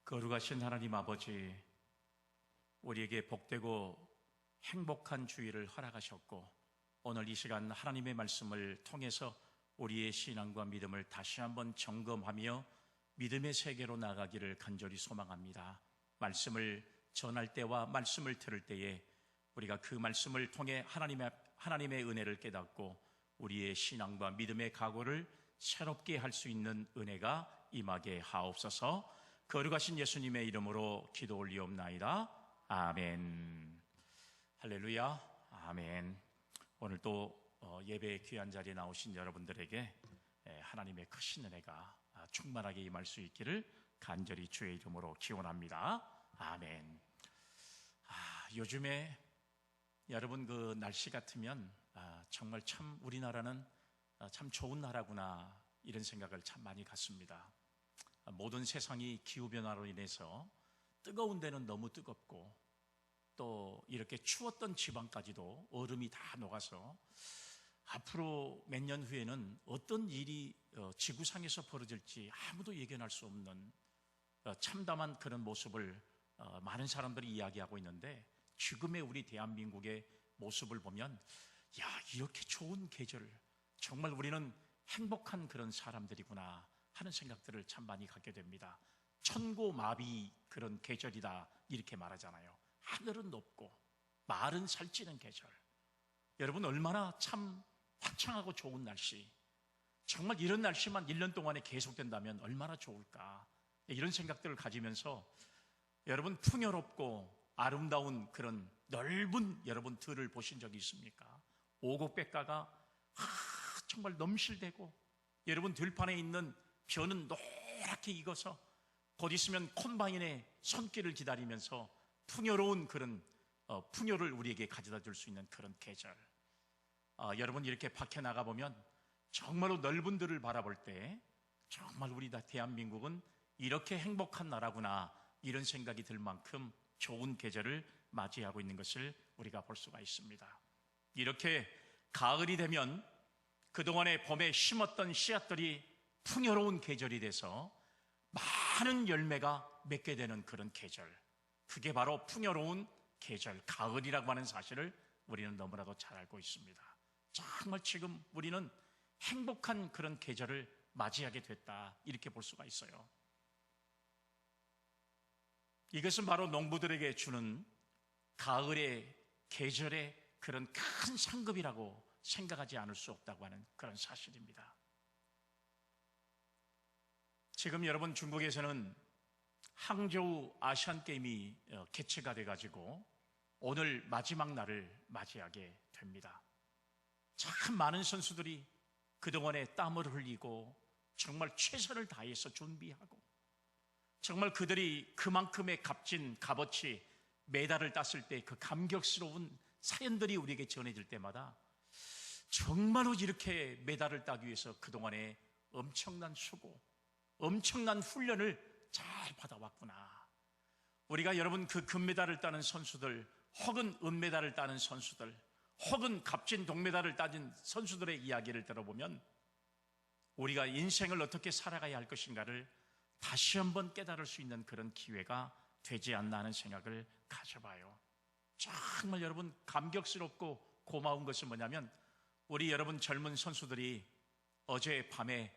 거룩하신 하나님 아버지, 우리에게 복되고 행복한 주일을 허락하셨고, 오늘 이 시간 하나님의 말씀을 통해서 우리의 신앙과 믿음을 다시 한번 점검하며 믿음의 세계로 나가기를 간절히 소망합니다. 말씀을 전할 때와 말씀을 들을 때에 우리가 그 말씀을 통해 하나님의 은혜를 깨닫고 우리의 신앙과 믿음의 각오를 새롭게 할 수 있는 은혜가 임하게 하옵소서. 거룩하신 예수님의 이름으로 기도 올리옵나이다. 아멘. 할렐루야. 아멘. 오늘 또 예배의 귀한 자리에 나오신 여러분들에게 하나님의 크신 은혜가 충만하게 임할 수 있기를 간절히 주의 이름으로 기원합니다. 아멘. 요즘에 여러분 그 날씨 같으면 정말 참 우리나라는 참 좋은 나라구나, 이런 생각을 참 많이 갖습니다. 모든 세상이 기후변화로 인해서 뜨거운 데는 너무 뜨겁고, 또 이렇게 추웠던 지방까지도 얼음이 다 녹아서 앞으로 몇 년 후에는 어떤 일이 지구상에서 벌어질지 아무도 예견할 수 없는 참담한 그런 모습을 많은 사람들이 이야기하고 있는데, 지금의 우리 대한민국의 모습을 보면 야, 이렇게 좋은 계절, 정말 우리는 행복한 그런 사람들이구나 하는 생각들을 참 많이 갖게 됩니다. 천고마비 그런 계절이다, 이렇게 말하잖아요. 하늘은 높고 말은 살찌는 계절. 여러분, 얼마나 참 화창하고 좋은 날씨, 정말 이런 날씨만 1년 동안에 계속된다면 얼마나 좋을까, 이런 생각들을 가지면서 여러분, 풍요롭고 아름다운 그런 넓은 여러분 들을 보신 적이 있습니까? 오곡백가가 정말 넘실대고, 여러분 들판에 있는 벼는 노랗게 익어서 곧 있으면 콤바인의 손길을 기다리면서 풍요로운 그런 풍요를 우리에게 가져다 줄 수 있는 그런 계절. 여러분, 이렇게 밖에 나가보면 정말로 넓은 들을 바라볼 때 정말 우리 대한민국은 이렇게 행복한 나라구나, 이런 생각이 들 만큼 좋은 계절을 맞이하고 있는 것을 우리가 볼 수가 있습니다. 이렇게 가을이 되면 그동안에 봄에 심었던 씨앗들이 풍요로운 계절이 돼서 많은 열매가 맺게 되는 그런 계절, 그게 바로 풍요로운 계절, 가을이라고 하는 사실을 우리는 너무나도 잘 알고 있습니다. 정말 지금 우리는 행복한 그런 계절을 맞이하게 됐다, 이렇게 볼 수가 있어요. 이것은 바로 농부들에게 주는 가을의 계절의 그런 큰 상급이라고 생각하지 않을 수 없다고 하는 그런 사실입니다. 지금 여러분, 중국에서는 항저우 아시안게임이 개최가 돼가지고 오늘 마지막 날을 맞이하게 됩니다. 참 많은 선수들이 그동안에 땀을 흘리고 정말 최선을 다해서 준비하고, 정말 그들이 그만큼의 값어치 메달을 땄을 때 그 감격스러운 사연들이 우리에게 전해질 때마다 정말로 이렇게 메달을 따기 위해서 그동안에 엄청난 수고, 엄청난 훈련을 잘 받아왔구나. 우리가 여러분 그 금메달을 따는 선수들, 혹은 은메달을 따는 선수들, 혹은 값진 동메달을 따진 선수들의 이야기를 들어보면 우리가 인생을 어떻게 살아가야 할 것인가를 다시 한번 깨달을 수 있는 그런 기회가 되지 않나 하는 생각을 가져봐요. 정말 여러분, 감격스럽고 고마운 것은 뭐냐면, 우리 여러분 젊은 선수들이 어제 밤에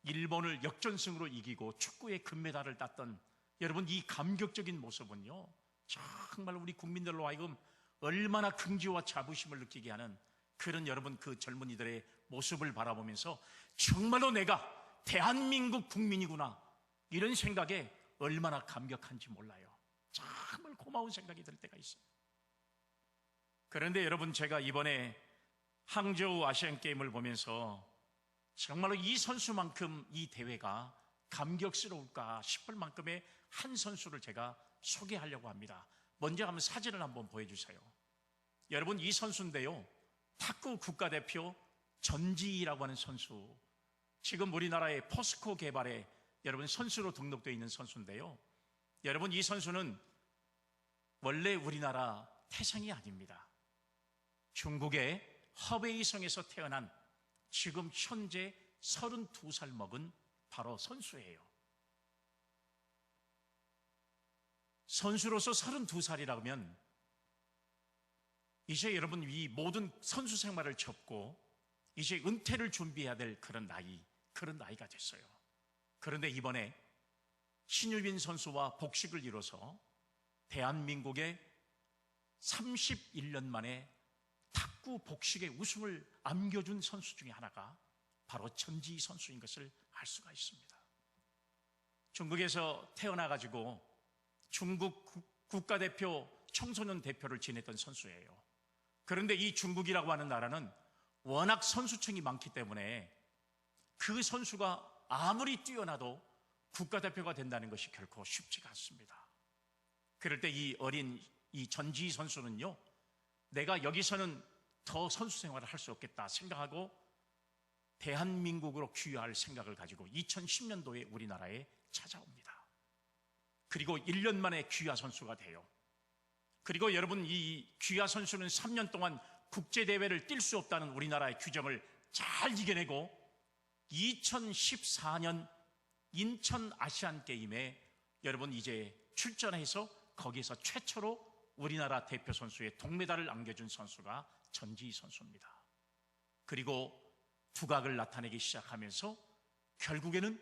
일본을 역전승으로 이기고 축구의 금메달을 땄던 여러분, 이 감격적인 모습은요, 정말 우리 국민들로 하여금 얼마나 긍지와 자부심을 느끼게 하는 그런 여러분 그 젊은이들의 모습을 바라보면서 정말로 내가 대한민국 국민이구나, 이런 생각에 얼마나 감격한지 몰라요. 정말 고마운 생각이 들 때가 있어요. 그런데 여러분, 제가 이번에 항저우 아시안게임을 보면서 정말로 이 선수만큼 이 대회가 감격스러울까 싶을 만큼의 한 선수를 제가 소개하려고 합니다. 먼저 한번 사진을 한번 보여주세요. 여러분, 이 선수인데요, 탁구 국가대표 전지희라고 하는 선수, 지금 우리나라의 포스코 개발에 여러분 선수로 등록되어 있는 선수인데요, 여러분 이 선수는 원래 우리나라 태생이 아닙니다. 중국의 허베이성에서 태어난 지금 현재 32살 먹은 바로 선수예요. 선수로서 32살이라면 이제 여러분 이 모든 선수 생활을 접고 이제 은퇴를 준비해야 될 그런 나이가 됐어요. 그런데 이번에 신유빈 선수와 복식을 이뤄서 대한민국의 31년 만에 탁구 복식의 우승을 안겨준 선수 중에 하나가 바로 전지희 선수인 것을 알 수가 있습니다. 중국에서 태어나가지고 중국 국가대표 청소년 대표를 지냈던 선수예요. 그런데 이 중국이라고 하는 나라는 워낙 선수층이 많기 때문에 그 선수가 아무리 뛰어나도 국가대표가 된다는 것이 결코 쉽지가 않습니다. 그럴 때 이 어린 이 전지희 선수는요, 내가 여기서는 더 선수 생활을 할 수 없겠다 생각하고 대한민국으로 귀화할 생각을 가지고 2010년도에 우리나라에 찾아옵니다. 그리고 1년 만에 귀화 선수가 돼요. 그리고 여러분, 이 귀화 선수는 3년 동안 국제대회를 뛸 수 없다는 우리나라의 규정을 잘 이겨내고 2014년 인천 아시안게임에 여러분 이제 출전해서 거기서 최초로 우리나라 대표 선수의 동메달을 안겨준 선수가 전지희 선수입니다. 그리고 두각을 나타내기 시작하면서 결국에는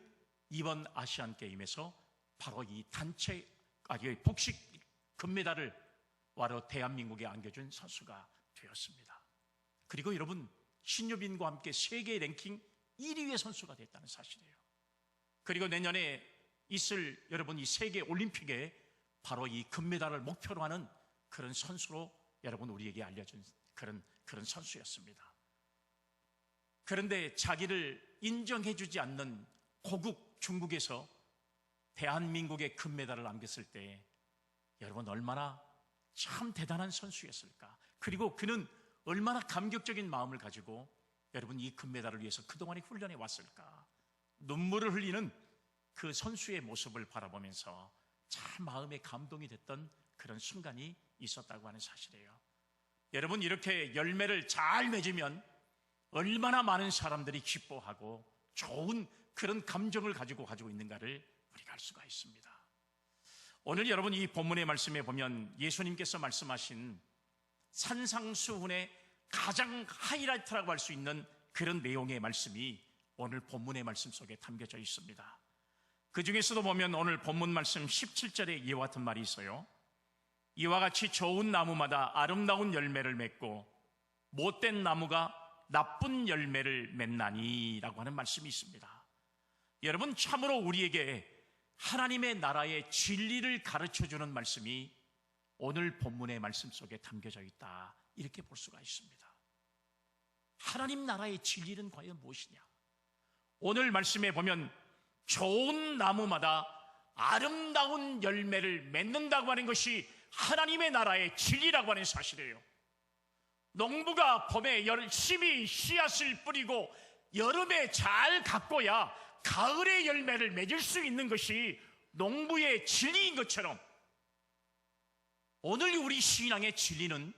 이번 아시안게임에서 바로 이 복식 금메달을 바로 대한민국에 안겨준 선수가 되었습니다. 그리고 여러분, 신유빈과 함께 세계 랭킹 1위의 선수가 됐다는 사실이에요. 그리고 내년에 있을 여러분 이 세계 올림픽에 바로 이 금메달을 목표로 하는 그런 선수로 여러분 우리에게 알려준 그런 선수였습니다. 그런데 자기를 인정해주지 않는 고국 중국에서 대한민국의 금메달을 안겼을 때 여러분 얼마나 참 대단한 선수였을까. 그리고 그는 얼마나 감격적인 마음을 가지고 여러분 이 금메달을 위해서 그동안에 훈련해 왔을까. 눈물을 흘리는 그 선수의 모습을 바라보면서 참 마음에 감동이 됐던 그런 순간이 있었다고 하는 사실이에요. 여러분, 이렇게 열매를 잘 맺으면 얼마나 많은 사람들이 기뻐하고 좋은 그런 감정을 가지고 있는가를 우리가 알 수가 있습니다. 오늘 여러분 이 본문의 말씀에 보면 예수님께서 말씀하신 산상수훈의 가장 하이라이트라고 할 수 있는 그런 내용의 말씀이 오늘 본문의 말씀 속에 담겨져 있습니다. 그 중에서도 보면 오늘 본문 말씀 17절에 이와 같은 말이 있어요. 이와 같이 좋은 나무마다 아름다운 열매를 맺고 못된 나무가 나쁜 열매를 맺나니 라고 하는 말씀이 있습니다. 여러분, 참으로 우리에게 하나님의 나라의 진리를 가르쳐주는 말씀이 오늘 본문의 말씀 속에 담겨져 있다, 이렇게 볼 수가 있습니다. 하나님 나라의 진리는 과연 무엇이냐? 오늘 말씀에 보면 좋은 나무마다 아름다운 열매를 맺는다고 하는 것이 하나님의 나라의 진리라고 하는 사실이에요. 농부가 봄에 열심히 씨앗을 뿌리고 여름에 잘 가꿔야 가을에 열매를 맺을 수 있는 것이 농부의 진리인 것처럼 오늘 우리 신앙의 진리는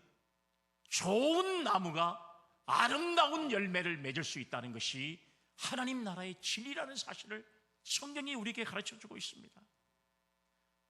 좋은 나무가 아름다운 열매를 맺을 수 있다는 것이 하나님 나라의 진리라는 사실을 성경이 우리에게 가르쳐주고 있습니다.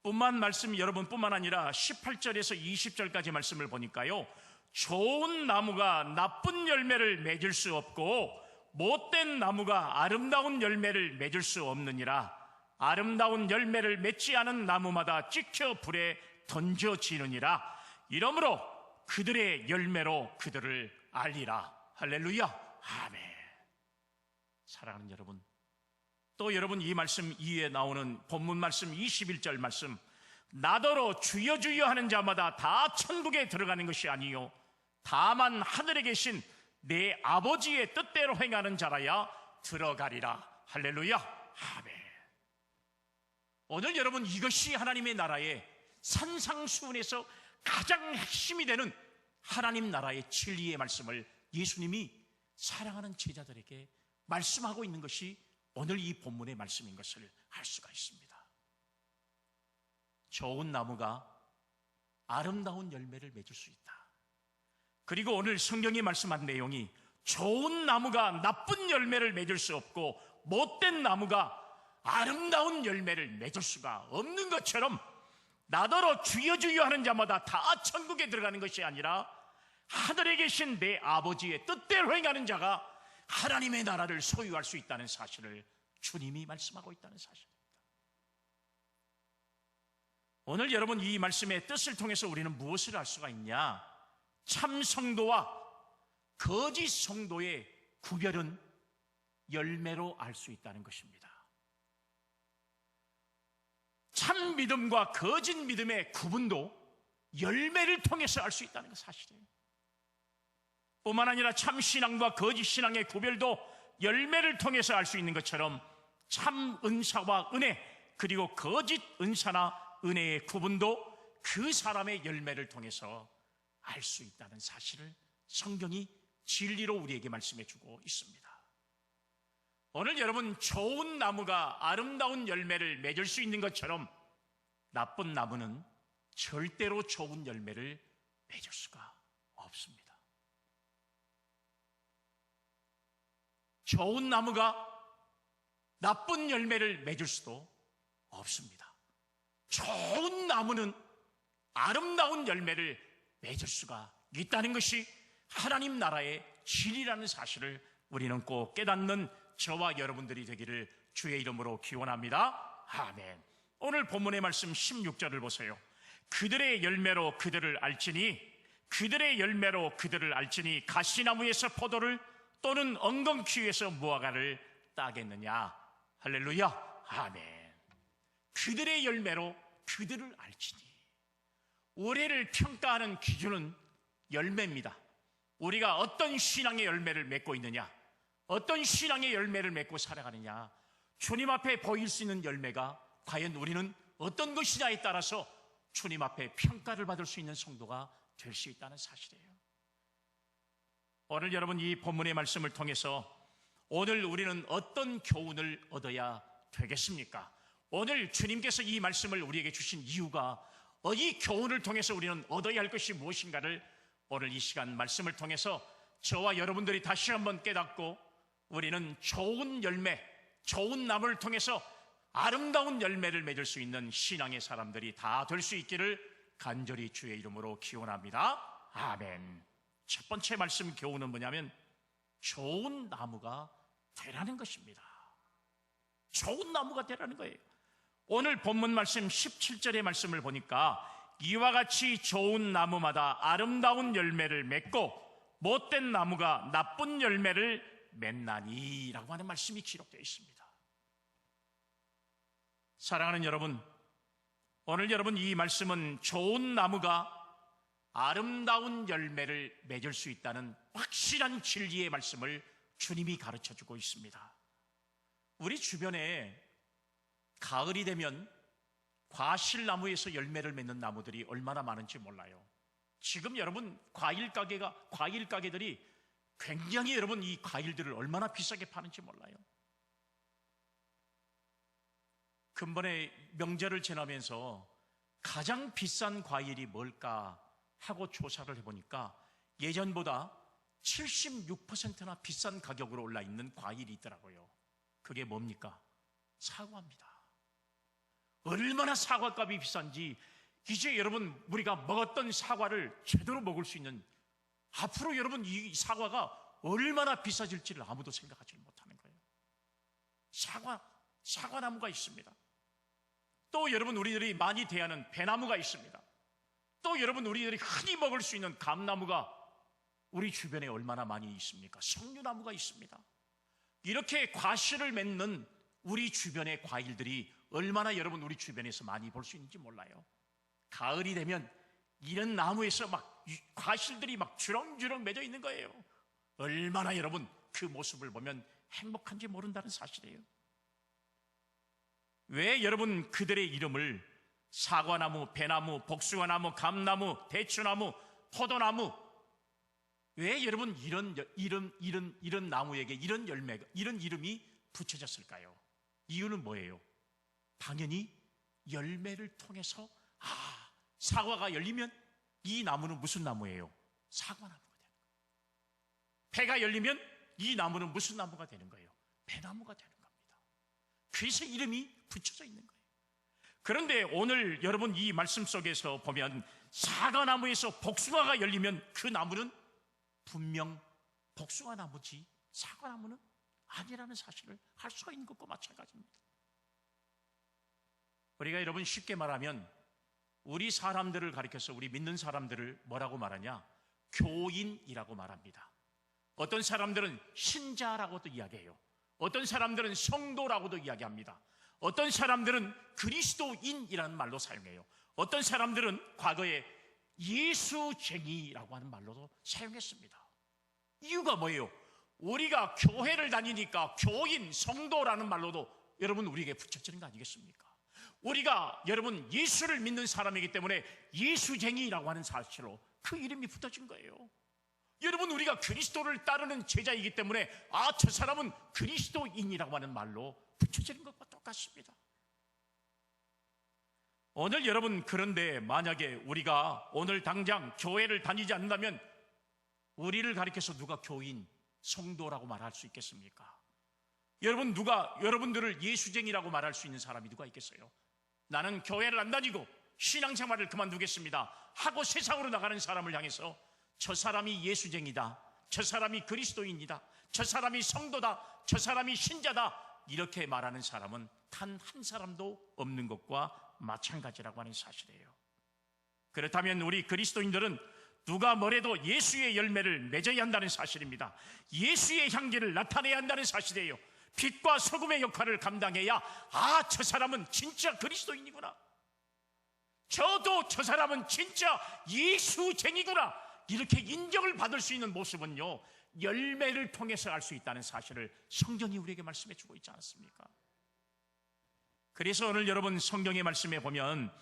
여러분뿐만 아니라 18절에서 20절까지 말씀을 보니까요, 좋은 나무가 나쁜 열매를 맺을 수 없고 못된 나무가 아름다운 열매를 맺을 수 없느니라. 아름다운 열매를 맺지 않은 나무마다 찍혀 불에 던져지느니라. 이러므로 그들의 열매로 그들을 알리라. 할렐루야. 아멘. 사랑하는 여러분, 또 여러분 이 말씀 이후에 나오는 본문 말씀 21절 말씀, 나더러 주여 주여 하는 자마다 다 천국에 들어가는 것이 아니요 다만 하늘에 계신 내 아버지의 뜻대로 행하는 자라야 들어가리라. 할렐루야. 아멘. 오늘 여러분, 이것이 하나님의 나라의 산상수훈에서 가장 핵심이 되는 하나님 나라의 진리의 말씀을 예수님이 사랑하는 제자들에게 말씀하고 있는 것이 오늘 이 본문의 말씀인 것을 알 수가 있습니다. 좋은 나무가 아름다운 열매를 맺을 수 있다. 그리고 오늘 성경이 말씀한 내용이 좋은 나무가 나쁜 열매를 맺을 수 없고 못된 나무가 아름다운 열매를 맺을 수가 없는 것처럼 나더러 주여 주여 하는 자마다 다 천국에 들어가는 것이 아니라 하늘에 계신 내 아버지의 뜻대로 행하는 자가 하나님의 나라를 소유할 수 있다는 사실을 주님이 말씀하고 있다는 사실입니다. 오늘 여러분, 이 말씀의 뜻을 통해서 우리는 무엇을 알 수가 있냐? 참 성도와 거짓 성도의 구별은 열매로 알 수 있다는 것입니다. 참 믿음과 거짓 믿음의 구분도 열매를 통해서 알 수 있다는 것 사실이에요. 뿐만 아니라 참 신앙과 거짓 신앙의 구별도 열매를 통해서 알 수 있는 것처럼 참 은사와 은혜, 그리고 거짓 은사나 은혜의 구분도 그 사람의 열매를 통해서 알 수 있다는 사실을 성경이 진리로 우리에게 말씀해 주고 있습니다. 오늘 여러분, 좋은 나무가 아름다운 열매를 맺을 수 있는 것처럼 나쁜 나무는 절대로 좋은 열매를 맺을 수가 없습니다. 좋은 나무가 나쁜 열매를 맺을 수도 없습니다. 좋은 나무는 아름다운 열매를 맺을 수가 있다는 것이 하나님 나라의 진리라는 사실을 우리는 꼭 깨닫는 저와 여러분들이 되기를 주의 이름으로 기원합니다. 아멘. 오늘 본문의 말씀 16절을 보세요. 그들의 열매로 그들을 알지니, 그들의 열매로 그들을 알지니 가시나무에서 포도를 또는 엉겅퀴에서 무화과를 따겠느냐. 할렐루야. 아멘. 그들의 열매로 그들을 알지니. 우리를 평가하는 기준은 열매입니다. 우리가 어떤 신앙의 열매를 맺고 있느냐, 어떤 신앙의 열매를 맺고 살아가느냐, 주님 앞에 보일 수 있는 열매가 과연 우리는 어떤 것이냐에 따라서 주님 앞에 평가를 받을 수 있는 성도가 될 수 있다는 사실이에요. 오늘 여러분, 이 본문의 말씀을 통해서 오늘 우리는 어떤 교훈을 얻어야 되겠습니까? 오늘 주님께서 이 말씀을 우리에게 주신 이유가, 이 교훈을 통해서 우리는 얻어야 할 것이 무엇인가를 오늘 이 시간 말씀을 통해서 저와 여러분들이 다시 한번 깨닫고, 우리는 좋은 열매, 좋은 나무를 통해서 아름다운 열매를 맺을 수 있는 신앙의 사람들이 다 될 수 있기를 간절히 주의 이름으로 기원합니다. 아멘. 첫 번째 말씀 교훈은 뭐냐면 좋은 나무가 되라는 것입니다. 좋은 나무가 되라는 거예요. 오늘 본문 말씀 17절의 말씀을 보니까 이와 같이 좋은 나무마다 아름다운 열매를 맺고 못된 나무가 나쁜 열매를 맺나니 라고 하는 말씀이 기록되어 있습니다. 사랑하는 여러분, 오늘 여러분, 이 말씀은 좋은 나무가 아름다운 열매를 맺을 수 있다는 확실한 진리의 말씀을 주님이 가르쳐주고 있습니다. 우리 주변에 가을이 되면 과실나무에서 열매를 맺는 나무들이 얼마나 많은지 몰라요. 지금 여러분, 과일 가게들이 굉장히 여러분 이 과일들을 얼마나 비싸게 파는지 몰라요. 근본에 명절을 지나면서 가장 비싼 과일이 뭘까 하고 조사를 해보니까 예전보다 76%나 비싼 가격으로 올라 있는 과일이 있더라고요. 그게 뭡니까? 사과입니다. 얼마나 사과값이 비싼지 이제 여러분 우리가 먹었던 사과를 제대로 먹을 수 있는, 앞으로 여러분 이 사과가 얼마나 비싸질지를 아무도 생각하지 못하는 거예요. 사과나무가 있습니다. 또 여러분 우리들이 많이 대하는 배나무가 있습니다. 또 여러분 우리들이 흔히 먹을 수 있는 감나무가 우리 주변에 얼마나 많이 있습니까? 석류나무가 있습니다. 이렇게 과실을 맺는 우리 주변의 과일들이 얼마나 여러분 우리 주변에서 많이 볼 수 있는지 몰라요. 가을이 되면 이런 나무에서 막 과실들이 막 주렁주렁 맺어 있는 거예요. 얼마나 여러분 그 모습을 보면 행복한지 모른다는 사실이에요. 왜 여러분 그들의 이름을 사과나무, 배나무, 복숭아나무, 감나무, 대추나무, 포도나무, 왜 여러분 이런 나무에게 이런 열매가, 이런 이름이 붙여졌을까요? 이유는 뭐예요? 당연히 열매를 통해서 사과가 열리면 이 나무는 무슨 나무예요? 사과나무가 되는 거예요. 배가 열리면 이 나무는 무슨 나무가 되는 거예요? 배나무가 되는 겁니다. 그래서 이름이 붙여져 있는 거예요. 그런데 오늘 여러분 이 말씀 속에서 보면 사과나무에서 복숭아가 열리면 그 나무는 분명 복숭아 나무지 사과나무는 아니라는 사실을 알 수가 있는 것과 마찬가지입니다. 우리가 여러분 쉽게 말하면 우리 사람들을 가리켜서 우리 믿는 사람들을 뭐라고 말하냐? 교인이라고 말합니다. 어떤 사람들은 신자라고도 이야기해요. 어떤 사람들은 성도라고도 이야기합니다. 어떤 사람들은 그리스도인이라는 말로 사용해요. 어떤 사람들은 과거에 예수쟁이라고 하는 말로도 사용했습니다. 이유가 뭐예요? 우리가 교회를 다니니까 교인, 성도라는 말로도 여러분 우리에게 붙여지는 거 아니겠습니까? 우리가 여러분 예수를 믿는 사람이기 때문에 예수쟁이라고 하는 사실로 그 이름이 붙어진 거예요. 여러분 우리가 그리스도를 따르는 제자이기 때문에 저 사람은 그리스도인이라고 하는 말로 붙여지는 것과 똑같습니다. 오늘 여러분 그런데 만약에 우리가 오늘 당장 교회를 다니지 않는다면 우리를 가리켜서 누가 교인, 성도라고 말할 수 있겠습니까? 여러분 누가 여러분들을 예수쟁이라고 말할 수 있는 사람이 누가 있겠어요? 나는 교회를 안 다니고 신앙생활을 그만두겠습니다 하고 세상으로 나가는 사람을 향해서 저 사람이 예수쟁이다, 저 사람이 그리스도인이다, 저 사람이 성도다, 저 사람이 신자다 이렇게 말하는 사람은 단 한 사람도 없는 것과 마찬가지라고 하는 사실이에요. 그렇다면 우리 그리스도인들은 누가 뭐래도 예수의 열매를 맺어야 한다는 사실입니다. 예수의 향기를 나타내야 한다는 사실이에요. 빛과 소금의 역할을 감당해야 저 사람은 진짜 그리스도인이구나, 저도 저 사람은 진짜 예수쟁이구나 이렇게 인정을 받을 수 있는 모습은요 열매를 통해서 알 수 있다는 사실을 성경이 우리에게 말씀해 주고 있지 않습니까? 그래서 오늘 여러분 성경의 말씀에 보면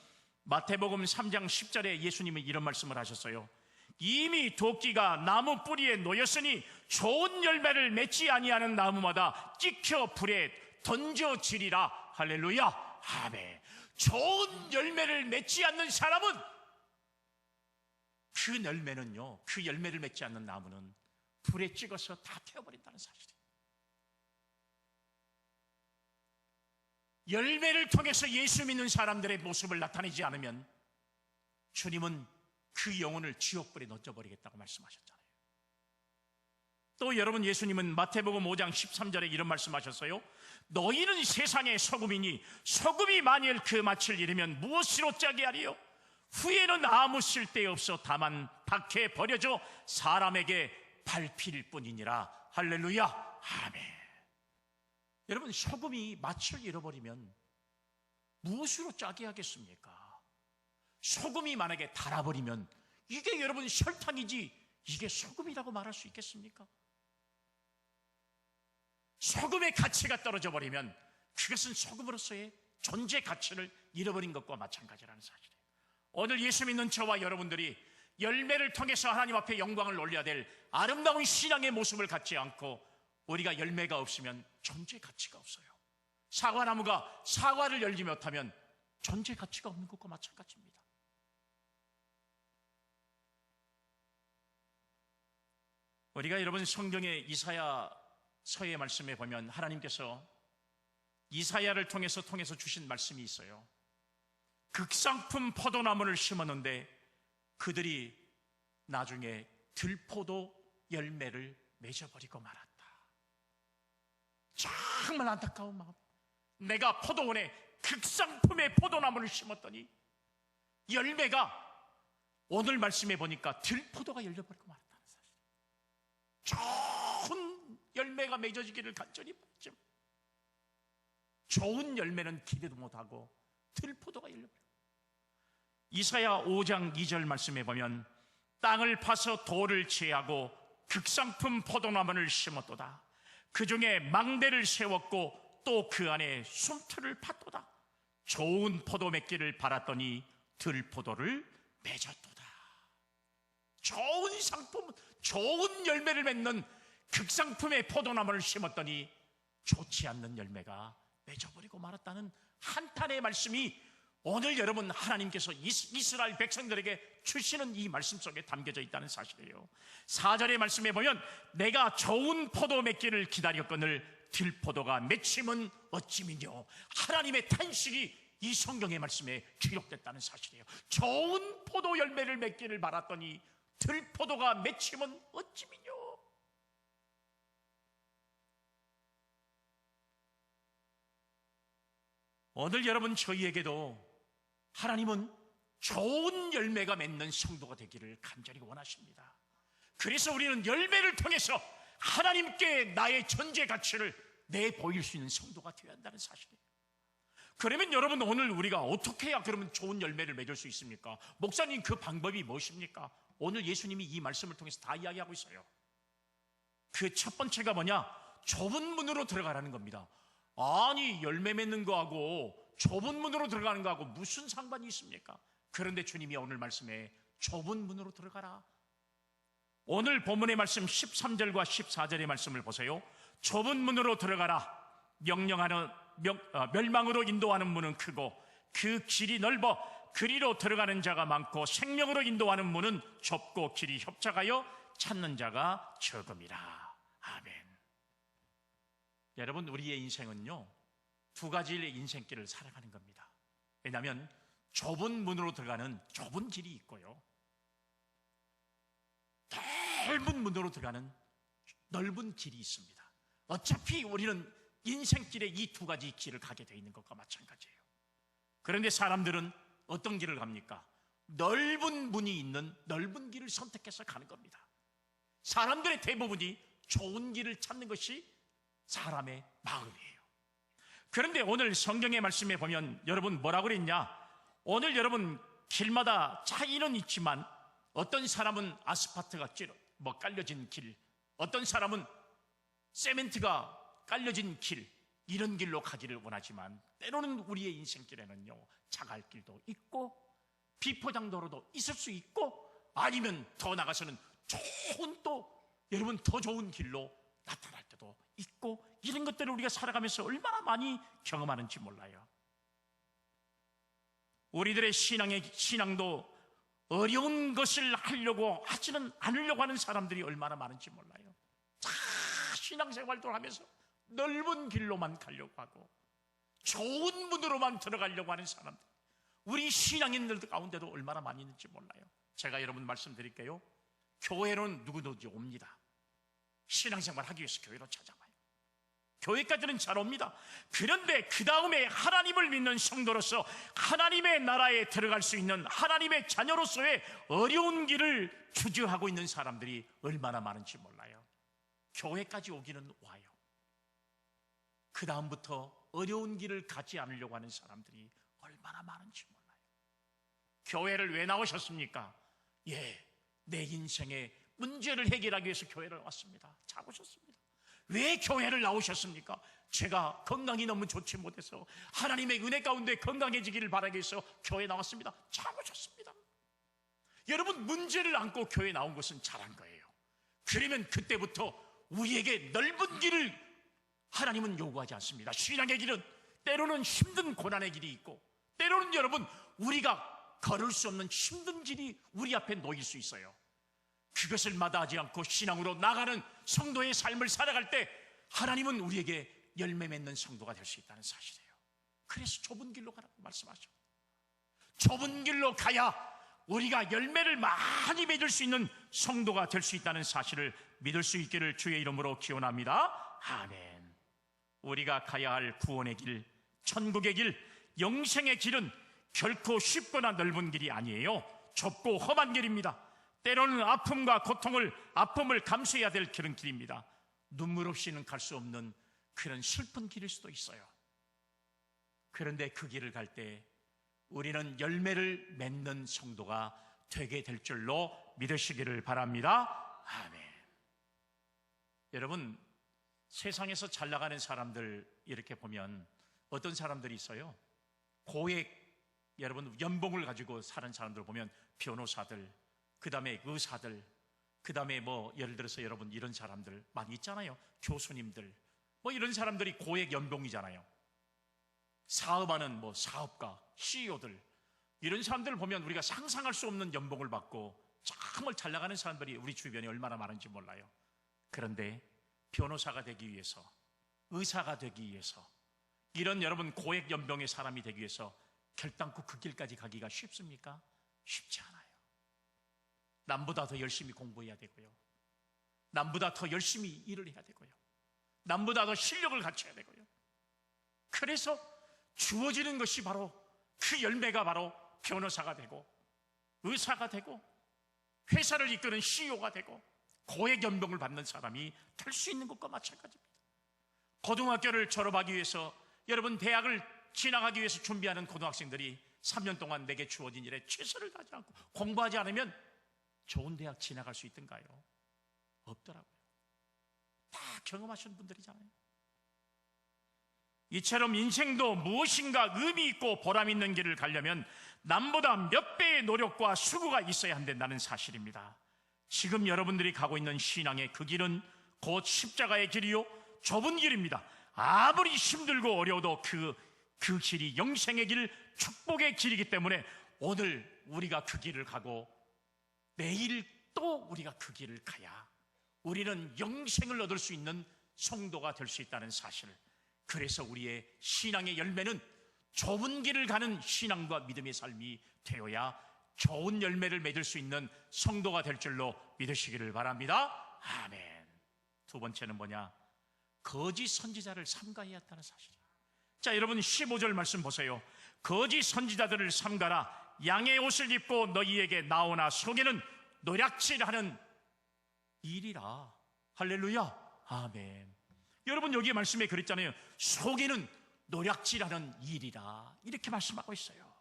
마태복음 3장 10절에 예수님은 이런 말씀을 하셨어요. 이미 도끼가 나무 뿌리에 놓였으니 좋은 열매를 맺지 아니하는 나무마다 찍혀 불에 던져지리라. 할렐루야, 아멘. 좋은 열매를 맺지 않는 사람은 그 열매는요, 그 열매를 맺지 않는 나무는 불에 찍어서 다 태워버린다는 사실이에요. 열매를 통해서 예수 믿는 사람들의 모습을 나타내지 않으면 주님은 그 영혼을 지옥불에 던져버리겠다고 말씀하셨잖아요. 또 여러분 예수님은 마태복음 5장 13절에 이런 말씀하셨어요. 너희는 세상의 소금이니 소금이 만일 그 맛을 잃으면 무엇으로 짜게 하리요? 후에는 아무 쓸데없어 다만 밖에 버려져 사람에게 밟힐 뿐이니라. 할렐루야, 아멘. 여러분 소금이 맛을 잃어버리면 무엇으로 짜게 하겠습니까? 소금이 만약에 달아버리면 이게 여러분 설탕이지 이게 소금이라고 말할 수 있겠습니까? 소금의 가치가 떨어져 버리면 그것은 소금으로서의 존재 가치를 잃어버린 것과 마찬가지라는 사실이에요. 오늘 예수 믿는 저와 여러분들이 열매를 통해서 하나님 앞에 영광을 올려야 될 아름다운 신앙의 모습을 갖지 않고 우리가 열매가 없으면 존재 가치가 없어요. 사과나무가 사과를 열지 못하면 존재 가치가 없는 것과 마찬가지입니다. 우리가 여러분 성경의 이사야서의 말씀에 보면 하나님께서 이사야를 통해서 주신 말씀이 있어요. 극상품 포도나무를 심었는데 그들이 나중에 들포도 열매를 맺어버리고 말았다. 정말 안타까운 마음. 내가 포도원에 극상품의 포도나무를 심었더니 열매가 오늘 말씀해 보니까 들포도가 열려버리고 말았다는 사실. 좋은 열매가 맺어지기를 간절히 바랐지만 좋은 열매는 기대도 못하고 들포도가 열려버리고. 이사야 5장 2절 말씀해 보면 땅을 파서 돌을 제하고 극상품 포도나무를 심었도다. 그 중에 망대를 세웠고 또 그 안에 숨틀을 팠도다. 좋은 포도 맺기를 바랐더니 들포도를 맺었도다. 좋은 상품, 좋은 열매를 맺는 극상품의 포도나무를 심었더니 좋지 않는 열매가 맺어버리고 말았다는 한탄의 말씀이 오늘 여러분 하나님께서 이스라엘 백성들에게 주시는 이 말씀 속에 담겨져 있다는 사실이에요. 4절의 말씀에 보면 내가 좋은 포도 맺기를 기다렸거늘 들포도가 맺힘은 어찌미뇨. 하나님의 탄식이 이 성경의 말씀에 기록됐다는 사실이에요. 좋은 포도 열매를 맺기를 바랐더니 들포도가 맺히면 어찌미뇨. 오늘 여러분, 저희에게도 하나님은 좋은 열매가 맺는 성도가 되기를 간절히 원하십니다. 그래서 우리는 열매를 통해서 하나님께 나의 존재 가치를 내보일 수 있는 성도가 되어야 한다는 사실이에요. 그러면 여러분, 오늘 우리가 어떻게 해야 그러면 좋은 열매를 맺을 수 있습니까? 목사님, 그 방법이 무엇입니까? 오늘 예수님이 이 말씀을 통해서 다 이야기하고 있어요. 그 첫 번째가 뭐냐? 좁은 문으로 들어가라는 겁니다. 아니, 열매 맺는 거하고 좁은 문으로 들어가는 거하고 무슨 상관이 있습니까? 그런데 주님이 오늘 말씀에 좁은 문으로 들어가라. 오늘 본문의 말씀 13절과 14절의 말씀을 보세요. 좁은 문으로 들어가라. 멸망으로 인도하는 문은 크고 그 길이 넓어 그리로 들어가는 자가 많고 생명으로 인도하는 문은 좁고 길이 협착하여 찾는 자가 적음이라. 아멘. 여러분, 우리의 인생은요, 두 가지의 인생길을 살아가는 겁니다. 왜냐하면 좁은 문으로 들어가는 좁은 길이 있고요, 넓은 문으로 들어가는 넓은 길이 있습니다. 어차피 우리는 인생길에 이 두 가지 길을 가게 되어 있는 것과 마찬가지예요. 그런데 사람들은 어떤 길을 갑니까? 넓은 문이 있는 넓은 길을 선택해서 가는 겁니다. 사람들의 대부분이 좋은 길을 찾는 것이 사람의 마음이에요. 그런데 오늘 성경의 말씀에 보면 여러분 뭐라고 그랬냐? 오늘 여러분 길마다 차이는 있지만 어떤 사람은 아스파트가 깔려진 길, 어떤 사람은 세멘트가 깔려진 길, 이런 길로 가기를 원하지만 때로는 우리의 인생길에는요, 자갈 길도 있고 비포장도로도 있을 수 있고 아니면 더 나가서는 좋은 또 여러분 더 좋은 길로 나타날 때도 있고, 이런 것들을 우리가 살아가면서 얼마나 많이 경험하는지 몰라요. 우리들의 신앙도 어려운 것을 하려고 하지는 않으려고 하는 사람들이 얼마나 많은지 몰라요. 신앙생활도 하면서 넓은 길로만 가려고 하고 좋은 문으로만 들어가려고 하는 사람들, 우리 신앙인들 가운데도 얼마나 많이 있는지 몰라요. 제가 여러분 말씀드릴게요. 교회로는 누구든지 옵니다. 신앙생활 하기 위해서 교회로 찾아와요. 교회까지는 잘 옵니다. 그런데 그 다음에 하나님을 믿는 성도로서 하나님의 나라에 들어갈 수 있는 하나님의 자녀로서의 어려운 길을 주저하고 있는 사람들이 얼마나 많은지 몰라요. 교회까지 오기는 와요. 그 다음부터 어려운 길을 가지 않으려고 하는 사람들이 얼마나 많은지 몰라요. 교회를 왜 나오셨습니까? 내 인생의 문제를 해결하기 위해서 교회를 왔습니다. 잘 오셨습니다. 왜 교회를 나오셨습니까? 제가 건강이 너무 좋지 못해서 하나님의 은혜 가운데 건강해지기를 바라기 위해서 교회에 나왔습니다. 잘 오셨습니다. 여러분, 문제를 안고 교회에 나온 것은 잘한 거예요. 그러면 그때부터 우리에게 넓은 길을 하나님은 요구하지 않습니다. 신앙의 길은 때로는 힘든 고난의 길이 있고 때로는 여러분 우리가 걸을 수 없는 힘든 길이 우리 앞에 놓일 수 있어요. 그것을 마다하지 않고 신앙으로 나가는 성도의 삶을 살아갈 때 하나님은 우리에게 열매 맺는 성도가 될 수 있다는 사실이에요. 그래서 좁은 길로 가라고 말씀하죠. 좁은 길로 가야 우리가 열매를 많이 맺을 수 있는 성도가 될 수 있다는 사실을 믿을 수 있기를 주의 이름으로 기원합니다. 아멘. 우리가 가야 할 구원의 길, 천국의 길, 영생의 길은 결코 쉽거나 넓은 길이 아니에요. 좁고 험한 길입니다. 때로는 아픔을 감수해야 될 그런 길입니다. 눈물 없이는 갈 수 없는 그런 슬픈 길일 수도 있어요. 그런데 그 길을 갈 때 우리는 열매를 맺는 성도가 되게 될 줄로 믿으시기를 바랍니다. 아멘. 여러분, 세상에서 잘 나가는 사람들 이렇게 보면 어떤 사람들이 있어요? 여러분 연봉을 가지고 사는 사람들 보면 변호사들, 그 다음에 의사들, 그 다음에 예를 들어서 여러분 이런 사람들 많이 있잖아요. 교수님들, 이런 사람들이 고액 연봉이잖아요. 사업하는 사업가, CEO들, 이런 사람들을 보면 우리가 상상할 수 없는 연봉을 받고 정말 잘 나가는 사람들이 우리 주변에 얼마나 많은지 몰라요. 그런데 변호사가 되기 위해서, 의사가 되기 위해서, 이런 여러분 고액 연봉의 사람이 되기 위해서 결단코 그 길까지 가기가 쉽습니까? 쉽지 않아요. 남보다 더 열심히 공부해야 되고요, 남보다 더 열심히 일을 해야 되고요, 남보다 더 실력을 갖춰야 되고요. 그래서 주어지는 것이 바로, 그 열매가 바로 변호사가 되고 의사가 되고 회사를 이끄는 CEO가 되고 고액 연봉을 받는 사람이 될 수 있는 것과 마찬가지입니다. 고등학교를 졸업하기 위해서, 여러분 대학을 진학하기 위해서 준비하는 고등학생들이 3년 동안 내게 주어진 일에 최선을 다하지 않고 공부하지 않으면 좋은 대학 진학할 수 있던가요? 없더라고요. 다 경험하신 분들이잖아요. 이처럼 인생도 무엇인가 의미 있고 보람 있는 길을 가려면 남보다 몇 배의 노력과 수고가 있어야 한다는 사실입니다. 지금 여러분들이 가고 있는 신앙의 그 길은 곧 십자가의 길이요, 좁은 길입니다. 아무리 힘들고 어려워도 그 길이 영생의 길, 축복의 길이기 때문에 오늘 우리가 그 길을 가고 내일 또 우리가 그 길을 가야 우리는 영생을 얻을 수 있는 성도가 될 수 있다는 사실. 그래서 우리의 신앙의 열매는 좁은 길을 가는 신앙과 믿음의 삶이 되어야 좋은 열매를 맺을 수 있는 성도가 될 줄로 믿으시기를 바랍니다. 아멘. 두 번째는 뭐냐? 거짓 선지자를 삼가해야 한다는 사실이에요. 자, 여러분 15절 말씀 보세요. 거짓 선지자들을 삼가라. 양의 옷을 입고 너희에게 나오나 속에는 노략질하는 일이라. 할렐루야. 아멘. 여러분 여기 말씀에 그랬잖아요. 속에는 노략질하는 일이라, 이렇게 말씀하고 있어요.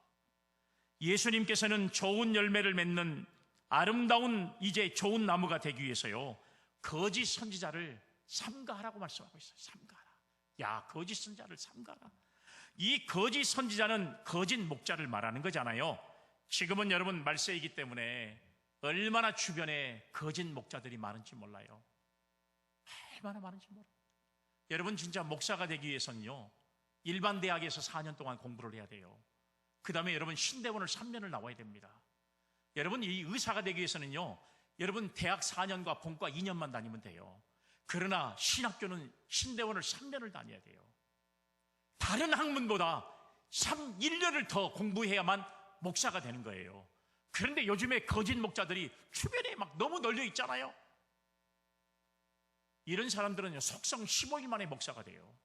예수님께서는 좋은 열매를 맺는 아름다운 이제 좋은 나무가 되기 위해서요, 거짓 선지자를 삼가하라고 말씀하고 있어요. 삼가하라. 야, 거짓 선지자를 삼가하라. 이 거짓 선지자는 거짓 목자를 말하는 거잖아요. 지금은 여러분 말세이기 때문에 얼마나 주변에 거짓 목자들이 많은지 몰라요. 얼마나 많은지 몰라요. 여러분 진짜 목사가 되기 위해서는요, 일반 대학에서 4년 동안 공부를 해야 돼요. 그 다음에 여러분 신대원을 3년을 나와야 됩니다. 여러분 이 의사가 되기 위해서는요, 여러분 대학 4년과 본과 2년만 다니면 돼요. 그러나 신학교는 신대원을 3년을 다녀야 돼요. 다른 학문보다 1년을 더 공부해야만 목사가 되는 거예요. 그런데 요즘에 거짓 목자들이 주변에 막 너무 널려 있잖아요. 이런 사람들은요, 속성 15일 만에 목사가 돼요.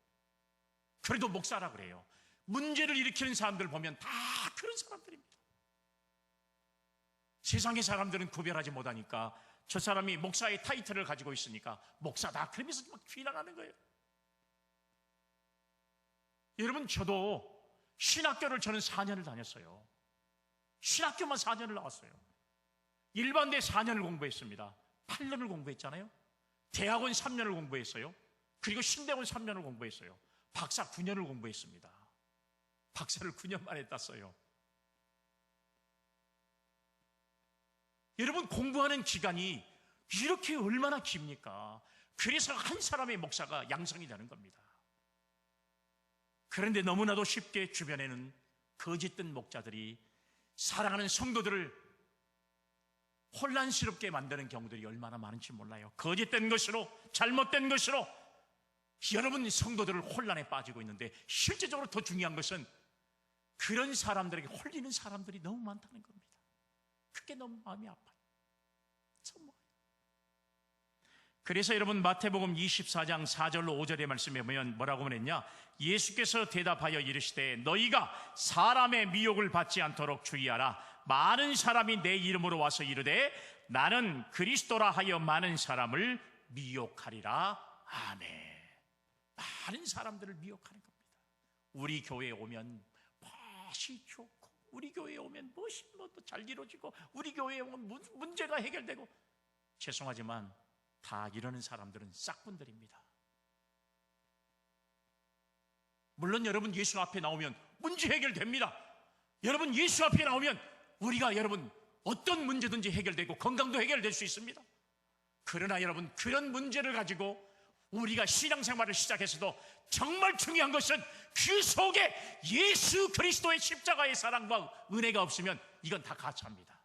그래도 목사라 그래요. 문제를 일으키는 사람들 보면 다 그런 사람들입니다. 세상의 사람들은 구별하지 못하니까 저 사람이 목사의 타이틀을 가지고 있으니까 목사다 그러면서 막 비난하는 거예요. 여러분 저도 신학교를 저는 4년을 다녔어요. 신학교만 4년을 나왔어요. 일반대 4년을 공부했습니다. 8년을 공부했잖아요. 대학원 3년을 공부했어요. 그리고 신대원 3년을 공부했어요. 박사 9년을 공부했습니다. 박사를 9년 만에 땄어요. 여러분 공부하는 기간이 이렇게 얼마나 깁니까? 그래서 한 사람의 목사가 양성이 되는 겁니다. 그런데 너무나도 쉽게 주변에는 거짓된 목자들이 사랑하는 성도들을 혼란스럽게 만드는 경우들이 얼마나 많은지 몰라요. 거짓된 것으로, 잘못된 것으로 여러분 성도들을 혼란에 빠지고 있는데, 실제적으로 더 중요한 것은 그런 사람들에게 홀리는 사람들이 너무 많다는 겁니다. 그게 너무 마음이 아파요. 정말. 그래서 여러분 마태복음 24장 4절로 5절의 말씀에 보면 뭐라고 말했냐? 예수께서 대답하여 이르시되 너희가 사람의 미혹을 받지 않도록 주의하라. 많은 사람이 내 이름으로 와서 이르되 나는 그리스도라 하여 많은 사람을 미혹하리라. 아멘. 많은 사람들을 미혹하는 겁니다. 우리 교회에 오면 무엇이 좋고, 우리 교회에 오면 무엇이 또 잘 이루어지고, 우리 교회에 오면 문제가 해결되고. 죄송하지만 다 이러는 사람들은 싹군들입니다. 물론 여러분 예수 앞에 나오면 문제 해결됩니다. 여러분 예수 앞에 나오면 우리가 여러분 어떤 문제든지 해결되고 건강도 해결될 수 있습니다. 그러나 여러분 그런 문제를 가지고 우리가 신앙생활을 시작해서도 정말 중요한 것은 그 속에 예수 그리스도의 십자가의 사랑과 은혜가 없으면 이건 다 가짜입니다.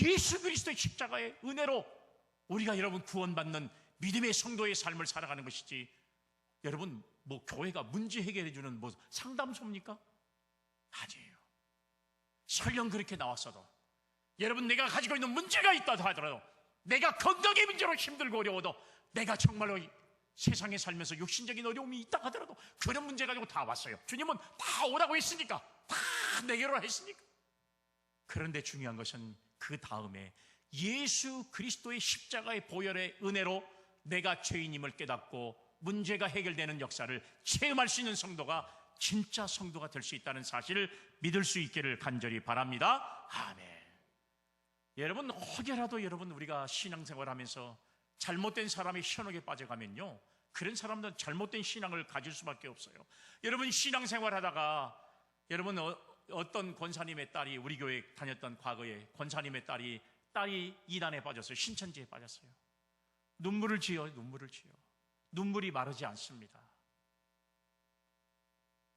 예수 그리스도의 십자가의 은혜로 우리가 여러분 구원받는 믿음의 성도의 삶을 살아가는 것이지, 여러분 뭐 교회가 문제 해결해 주는 뭐 상담소입니까? 아니에요. 설령 그렇게 나왔어도, 여러분, 내가 가지고 있는 문제가 있다 하더라도, 내가 건강의 문제로 힘들고 어려워도, 내가 정말로 세상에 살면서 육신적인 어려움이 있다 하더라도 그런 문제 가지고 다 왔어요. 주님은 다 오라고 했으니까, 다 내게로 했으니까. 그런데 중요한 것은 그 다음에 예수 그리스도의 십자가의 보혈의 은혜로 내가 죄인임을 깨닫고 문제가 해결되는 역사를 체험할 수 있는 성도가 진짜 성도가 될 수 있다는 사실을 믿을 수 있기를 간절히 바랍니다. 아멘. 여러분, 혹여라도 여러분 우리가 신앙생활하면서 잘못된 사람이 현혹에 빠져가면요, 그런 사람들은 잘못된 신앙을 가질 수밖에 없어요. 여러분, 신앙생활하다가 여러분 어떤 권사님의 딸이, 우리 교회 다녔던 과거에 권사님의 딸이 이단에 빠졌어요. 신천지에 빠졌어요. 눈물을 지어요. 눈물이 마르지 않습니다.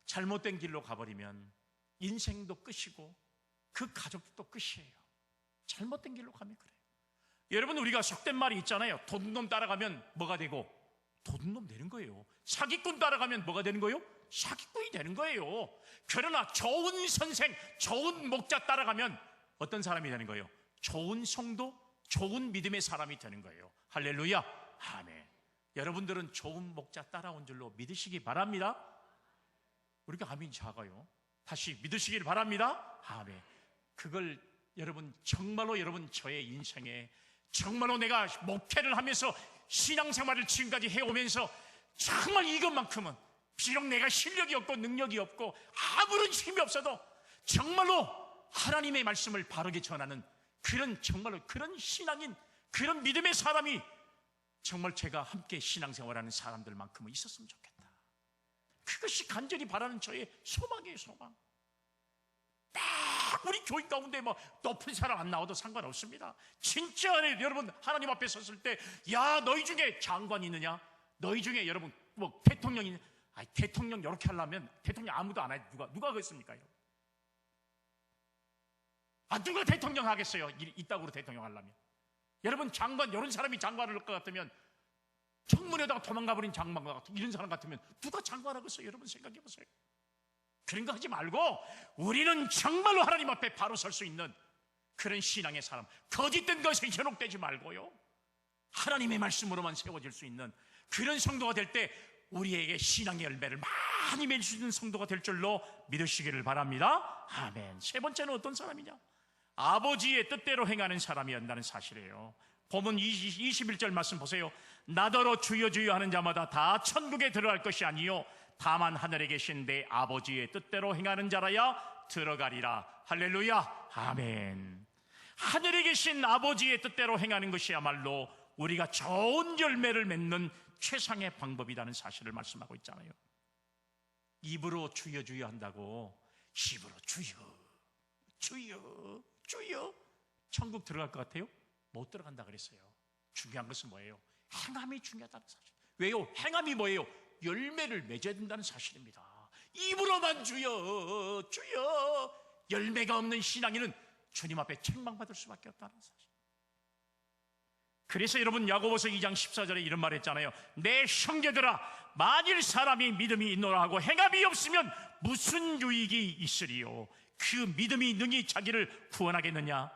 잘못된 길로 가버리면 인생도 끝이고 그 가족도 끝이에요. 잘못된 길로 가면 그래요. 여러분, 우리가 속된 말이 있잖아요. 도둑놈 따라가면 뭐가 되고? 도둑놈 되는 거예요. 사기꾼 따라가면 뭐가 되는 거예요? 사기꾼이 되는 거예요. 그러나 좋은 선생, 좋은 목자 따라가면 어떤 사람이 되는 거예요? 좋은 성도, 좋은 믿음의 사람이 되는 거예요. 할렐루야, 아멘. 여러분들은 좋은 목자 따라온 줄로 믿으시기 바랍니다. 우리가 아멘이 작아요. 다시 믿으시길 바랍니다. 아멘. 그걸 여러분, 정말로 여러분 저의 인생에 정말로 내가 목회를 하면서 신앙생활을 지금까지 해오면서 정말 이것만큼은, 비록 내가 실력이 없고 능력이 없고 아무런 힘이 없어도 정말로 하나님의 말씀을 바르게 전하는 그런, 정말로 그런 신앙인, 그런 믿음의 사람이 정말 제가 함께 신앙생활하는 사람들만큼은 있었으면 좋겠다. 그것이 간절히 바라는 저의 소망이에요. 소망. 딱 우리 교인 가운데 뭐 높은 사람 안 나와도 상관없습니다. 진짜 여러분 하나님 앞에 섰을 때, 야, 너희 중에 장관이 있느냐? 너희 중에 여러분 뭐 대통령이 있느냐? 아니, 대통령 이렇게 하려면 대통령 아무도 안 해. 누가 그랬습니까? 누가 대통령 하겠어요? 이따구로 대통령 하려면. 여러분, 장관, 이런 사람이 장관을 할 것 같으면, 청문회에다가 도망가버린 장관 같은 이런 사람 같으면 누가 장관하겠어요? 여러분 생각해 보세요. 그런 거 하지 말고 우리는 정말로 하나님 앞에 바로 설 수 있는 그런 신앙의 사람, 거짓된 것에 현혹되지 말고요, 하나님의 말씀으로만 세워질 수 있는 그런 성도가 될 때 우리에게 신앙의 열매를 많이 맺을 수 있는 성도가 될 줄로 믿으시기를 바랍니다. 아멘. 세 번째는 어떤 사람이냐? 아버지의 뜻대로 행하는 사람이었다는 사실이에요. 본문 21절 말씀 보세요. 나더러 주여 주여 하는 자마다 다 천국에 들어갈 것이 아니요 다만 하늘에 계신 내 아버지의 뜻대로 행하는 자라야 들어가리라. 할렐루야, 아멘. 하늘에 계신 아버지의 뜻대로 행하는 것이야말로 우리가 좋은 열매를 맺는 최상의 방법이라는 사실을 말씀하고 있잖아요. 입으로 주여 주여 한다고, 입으로 주여 주여 주여, 천국 들어갈 것 같아요? 못 들어간다 그랬어요. 중요한 것은 뭐예요? 행함이 중요하다는 사실. 왜요? 행함이 뭐예요? 열매를 맺어야 된다는 사실입니다. 입으로만 주여 주여, 열매가 없는 신앙인은 주님 앞에 책망받을 수밖에 없다는 사실. 그래서 여러분, 야고보서 2장 14절에 이런 말 했잖아요. 내 형제들아, 만일 사람이 믿음이 있노라 하고 행함이 없으면 무슨 유익이 있으리요? 그 믿음이 능히 자기를 구원하겠느냐?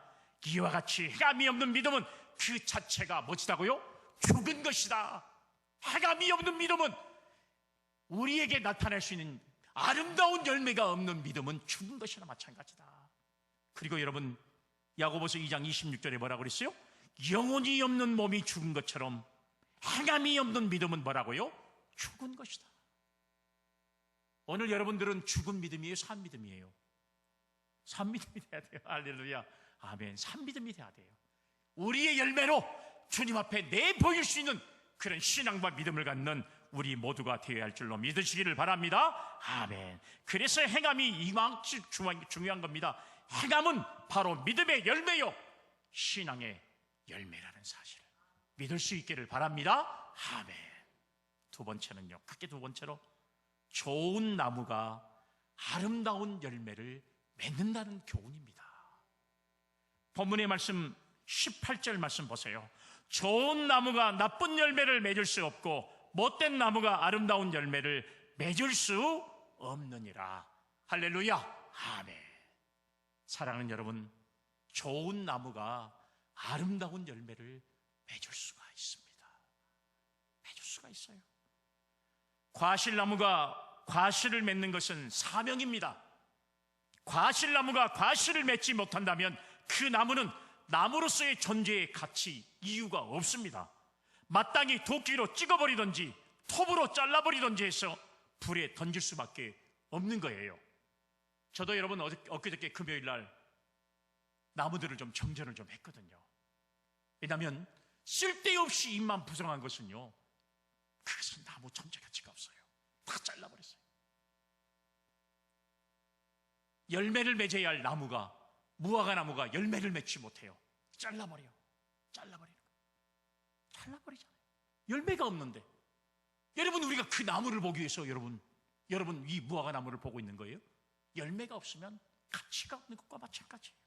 이와 같이 행함이 없는 믿음은 그 자체가 멋지다고요? 죽은 것이다. 행함이 없는 믿음은, 우리에게 나타낼 수 있는 아름다운 열매가 없는 믿음은 죽은 것이나 마찬가지다. 그리고 여러분, 야고보서 2장 26절에 뭐라고 그랬어요? 영혼이 없는 몸이 죽은 것처럼 행함이 없는 믿음은 뭐라고요? 죽은 것이다. 오늘 여러분들은 죽은 믿음이에요? 산 믿음이에요? 산 믿음이 돼야 돼요. 할렐루야, 아멘. 산 믿음이 돼야 돼요. 우리의 열매로 주님 앞에 내보일 수 있는 그런 신앙과 믿음을 갖는 우리 모두가 되어야 할 줄로 믿으시기를 바랍니다. 아멘. 그래서 행함이 이만큼 중요한 겁니다. 행함은 바로 믿음의 열매요, 신앙의 열매라는 사실을 믿을 수 있기를 바랍니다. 아멘. 두 번째는요, 크게 두 번째로, 좋은 나무가 아름다운 열매를 맺는다는 교훈입니다. 본문의 말씀 18절 말씀 보세요. 좋은 나무가 나쁜 열매를 맺을 수 없고 못된 나무가 아름다운 열매를 맺을 수 없느니라. 할렐루야, 아멘. 사랑하는 여러분, 좋은 나무가 아름다운 열매를 맺을 수가 있습니다. 맺을 수가 있어요. 과실나무가 과실을 맺는 것은 사명입니다. 과실나무가 과실을 맺지 못한다면 그 나무는 나무로서의 존재의 가치, 이유가 없습니다. 마땅히 도끼로 찍어버리든지 톱으로 잘라버리든지 해서 불에 던질 수밖에 없는 거예요. 저도 여러분 엊그저께 금요일 날 나무들을 좀 정전을 좀 했거든요. 왜냐하면 쓸데없이 입만 부정한 것은요, 그것은 나무 존재 가치가 없어요. 다 잘라버렸어요. 열매를 맺어야 할 나무가, 무화과 나무가 열매를 맺지 못해요. 잘라버리는 거예요. 잘라버리잖아요. 열매가 없는데. 여러분, 우리가 그 나무를 보기 위해서 여러분 이 무화과 나무를 보고 있는 거예요. 열매가 없으면 가치가 없는 것과 마찬가지예요.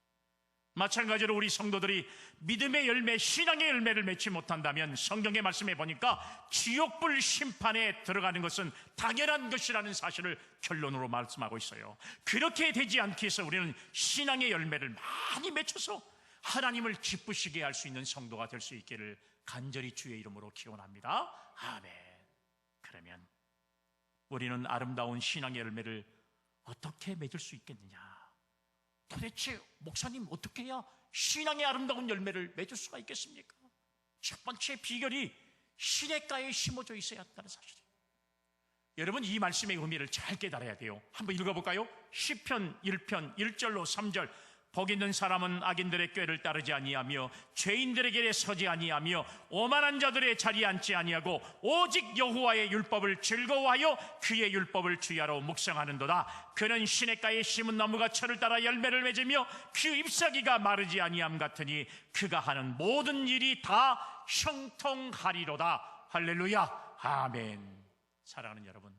마찬가지로 우리 성도들이 믿음의 열매, 신앙의 열매를 맺지 못한다면 성경의 말씀에 보니까 지옥불 심판에 들어가는 것은 당연한 것이라는 사실을 결론으로 말씀하고 있어요. 그렇게 되지 않기 위해서 우리는 신앙의 열매를 많이 맺혀서 하나님을 기쁘시게 할 수 있는 성도가 될 수 있기를 간절히 주의 이름으로 기원합니다. 아멘. 그러면 우리는 아름다운 신앙의 열매를 어떻게 맺을 수 있겠느냐? 도대체 목사님, 어떻게 해야 신앙의 아름다운 열매를 맺을 수가 있겠습니까? 첫 번째 비결이 시냇가에 심어져 있어야 한다는 사실이에요. 여러분, 이 말씀의 의미를 잘 깨달아야 돼요. 한번 읽어볼까요? 시편 1편 1절로 3절. 복 있는 사람은 악인들의 꾀를 따르지 아니하며 죄인들에게 서지 아니하며 오만한 자들의 자리에 앉지 아니하고 오직 여호와의 율법을 즐거워하여 그의 율법을 주야로 묵상하는도다. 그는 시냇가에 심은 나무가 철을 따라 열매를 맺으며 그 잎사귀가 마르지 아니함 같으니 그가 하는 모든 일이 다 형통하리로다. 할렐루야. 아멘. 사랑하는 여러분,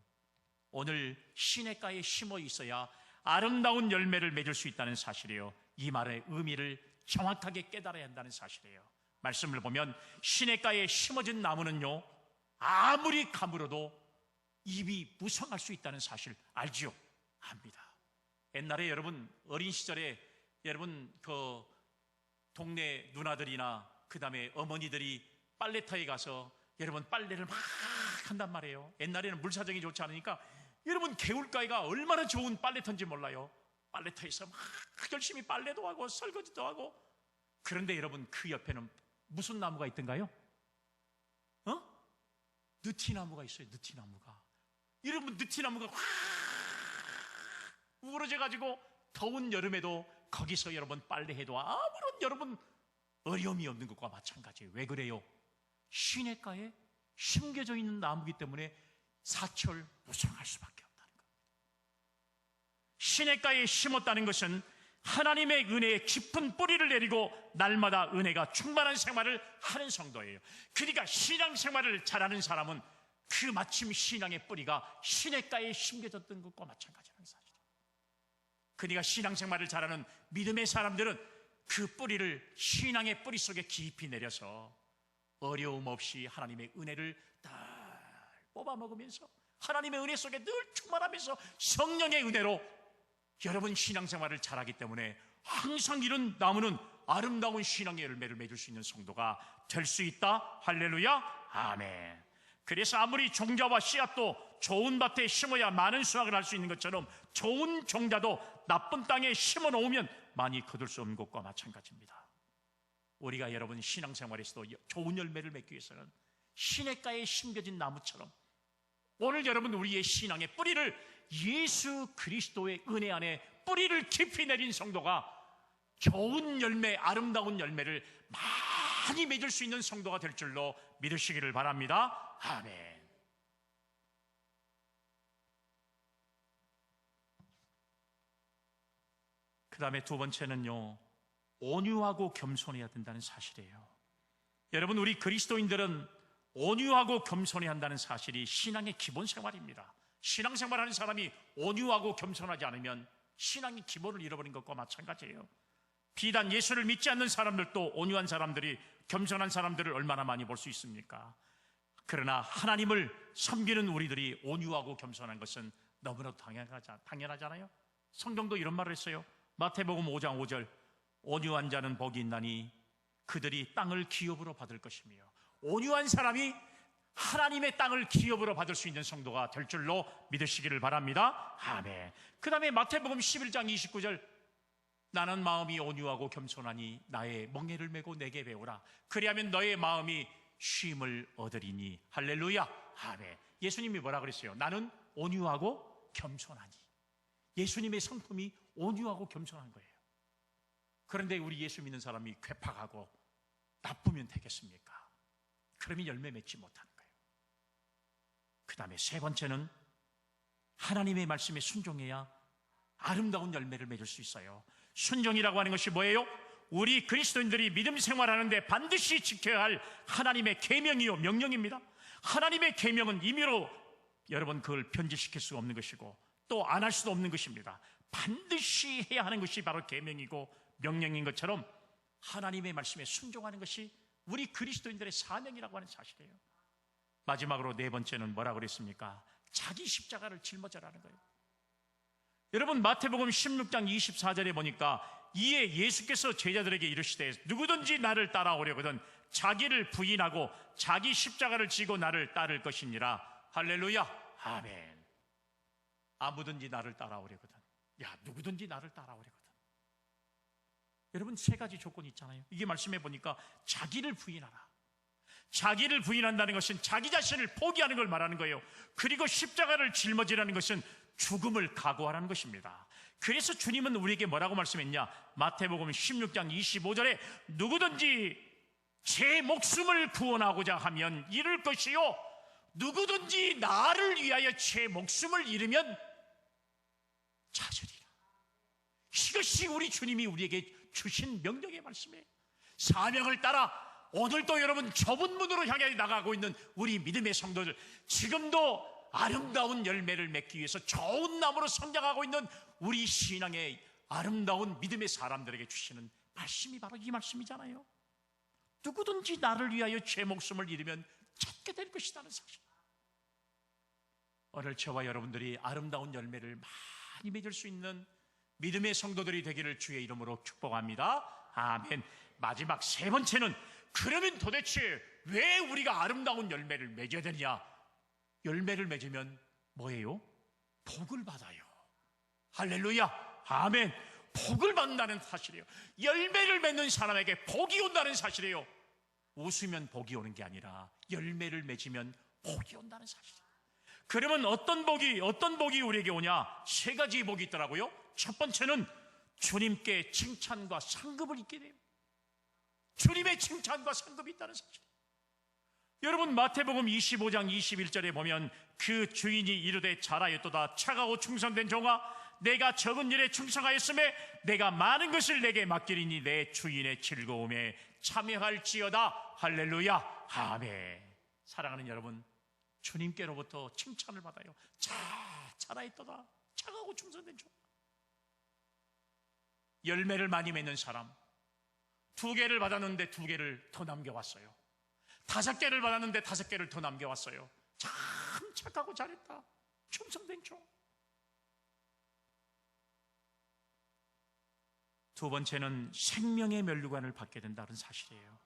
오늘 시냇가에 심어 있어야 아름다운 열매를 맺을 수 있다는 사실이에요. 이 말의 의미를 정확하게 깨달아야 한다는 사실이에요. 말씀을 보면 시냇가에 심어진 나무는요, 아무리 가물어도 잎이 무성할 수 있다는 사실 알지요? 압니다. 옛날에 여러분 어린 시절에 여러분 그 동네 누나들이나 그 다음에 어머니들이 빨래터에 가서 여러분 빨래를 막 한단 말이에요. 옛날에는 물 사정이 좋지 않으니까 여러분 개울가에가 얼마나 좋은 빨래터인지 몰라요. 빨래터에서 막 열심히 빨래도 하고 설거지도 하고. 그런데 여러분 그 옆에는 무슨 나무가 있던가요? 느티나무가 있어요. 느티나무가. 여러분 느티나무가 확 우러져 가지고 더운 여름에도 거기서 여러분 빨래해도 아무런 여러분 어려움이 없는 것과 마찬가지예요. 왜 그래요? 시냇가에 심겨져 있는 나무이기 때문에 사철 무성할 수밖에 없다는 겁니다. 시냇가에 심었다는 것은 하나님의 은혜의 깊은 뿌리를 내리고 날마다 은혜가 충만한 생활을 하는 성도예요. 그러니까 신앙생활을 잘하는 사람은 그 마침 신앙의 뿌리가 시냇가에 심겨졌던 것과 마찬가지라는 사실이에요. 그러니까 신앙생활을 잘하는 믿음의 사람들은 그 뿌리를 신앙의 뿌리 속에 깊이 내려서 어려움 없이 하나님의 은혜를 다 뽑아먹으면서 하나님의 은혜 속에 늘 충만하면서 성령의 은혜로 여러분 신앙생활을 잘하기 때문에 항상 이런 나무는 아름다운 신앙의 열매를 맺을 수 있는 성도가 될 수 있다. 할렐루야. 아멘. 그래서 아무리 종자와 씨앗도 좋은 밭에 심어야 많은 수확을 할 수 있는 것처럼 좋은 종자도 나쁜 땅에 심어 놓으면 많이 거둘 수 없는 것과 마찬가지입니다. 우리가 여러분 신앙생활에서도 좋은 열매를 맺기 위해서는 시냇가에 심겨진 나무처럼 오늘 여러분 우리의 신앙의 뿌리를 예수 그리스도의 은혜 안에 뿌리를 깊이 내린 성도가 좋은 열매, 아름다운 열매를 많이 맺을 수 있는 성도가 될 줄로 믿으시기를 바랍니다. 아멘. 그 다음에 두 번째는요, 온유하고 겸손해야 된다는 사실이에요. 여러분 우리 그리스도인들은 온유하고 겸손해야 한다는 사실이 신앙의 기본 생활입니다. 신앙생활하는 사람이 온유하고 겸손하지 않으면 신앙의 기본을 잃어버린 것과 마찬가지예요. 비단 예수를 믿지 않는 사람들도 온유한 사람들이 겸손한 사람들을 얼마나 많이 볼 수 있습니까? 그러나 하나님을 섬기는 우리들이 온유하고 겸손한 것은 너무나 당연하잖아요. 성경도 이런 말을 했어요. 마태복음 5장 5절, 온유한 자는 복이 있나니 그들이 땅을 기업으로 받을 것이며, 온유한 사람이 하나님의 땅을 기업으로 받을 수 있는 성도가 될 줄로 믿으시기를 바랍니다. 아멘. 그 다음에 마태복음 11장 29절, 나는 마음이 온유하고 겸손하니 나의 멍에를 메고 내게 배우라. 그리하면 너의 마음이 쉼을 얻으리니. 할렐루야. 아멘. 예수님이 뭐라 그랬어요? 나는 온유하고 겸손하니. 예수님의 성품이 온유하고 겸손한 거예요. 그런데 우리 예수 믿는 사람이 괴팍하고 나쁘면 되겠습니까? 그러면 열매 맺지 못하는 거예요. 그 다음에 세 번째는 하나님의 말씀에 순종해야 아름다운 열매를 맺을 수 있어요. 순종이라고 하는 것이 뭐예요? 우리 그리스도인들이 믿음 생활하는데 반드시 지켜야 할 하나님의 계명이요 명령입니다. 하나님의 계명은 임의로 여러분 그걸 변질시킬 수 없는 것이고 또 안 할 수도 없는 것입니다. 반드시 해야 하는 것이 바로 계명이고 명령인 것처럼 하나님의 말씀에 순종하는 것이 우리 그리스도인들의 사명이라고 하는 사실이에요. 마지막으로 네 번째는 뭐라고 그랬습니까? 자기 십자가를 짊어져라는 거예요. 여러분 마태복음 16장 24절에 보니까 이에 예수께서 제자들에게 이르시되 누구든지 나를 따라오려거든 자기를 부인하고 자기 십자가를 지고 나를 따를 것이니라. 할렐루야. 아멘. 아무든지 나를 따라오려거든, 야 누구든지 나를 따라오려거든. 여러분 세 가지 조건이 있잖아요. 이게 말씀해 보니까 자기를 부인하라. 자기를 부인한다는 것은 자기 자신을 포기하는 걸 말하는 거예요. 그리고 십자가를 짊어지라는 것은 죽음을 각오하라는 것입니다. 그래서 주님은 우리에게 뭐라고 말씀했냐? 마태복음 16장 25절에 누구든지 제 목숨을 구원하고자 하면 잃을 것이요 누구든지 나를 위하여 제 목숨을 잃으면 찾으리라. 이것이 우리 주님이 우리에게 주신 명령의 말씀이에요. 사명을 따라 오늘도 여러분 좁은 문으로 향해 나가고 있는 우리 믿음의 성도들, 지금도 아름다운 열매를 맺기 위해서 좋은 나무로 성장하고 있는 우리 신앙의 아름다운 믿음의 사람들에게 주시는 말씀이 바로 이 말씀이잖아요. 누구든지 나를 위하여 제 목숨을 잃으면 찾게 될 것이라는 사실. 오늘 저와 여러분들이 아름다운 열매를 많이 맺을 수 있는 믿음의 성도들이 되기를 주의 이름으로 축복합니다. 아멘. 마지막 세 번째는 그러면 도대체 왜 우리가 아름다운 열매를 맺어야 되느냐? 열매를 맺으면 뭐예요? 복을 받아요. 할렐루야. 아멘. 복을 받는다는 사실이에요. 열매를 맺는 사람에게 복이 온다는 사실이에요. 웃으면 복이 오는 게 아니라 열매를 맺으면 복이 온다는 사실이에요. 그러면 어떤 복이 우리에게 오냐? 세 가지 복이 있더라고요. 첫 번째는 주님께 칭찬과 상급을 입게 돼요. 주님의 칭찬과 상급이 있다는 사실. 여러분 마태복음 25장 21절에 보면 그 주인이 이르되 잘하였도다 차가워 충성된 종아, 내가 적은 일에 충성하였음에 내가 많은 것을 내게 맡기리니 내 주인의 즐거움에 참여할지어다. 할렐루야. 아멘. 사랑하는 여러분, 주님께로부터 칭찬을 받아요. 잘하였도다 차가워 충성된 종아. 열매를 많이 맺는 사람, 2개를 받았는데 2개를 더 남겨왔어요. 5개를 받았는데 5개를 더 남겨왔어요. 참 착하고 잘했다. 충성된 종. 두 번째는 생명의 면류관을 받게 된다는 사실이에요.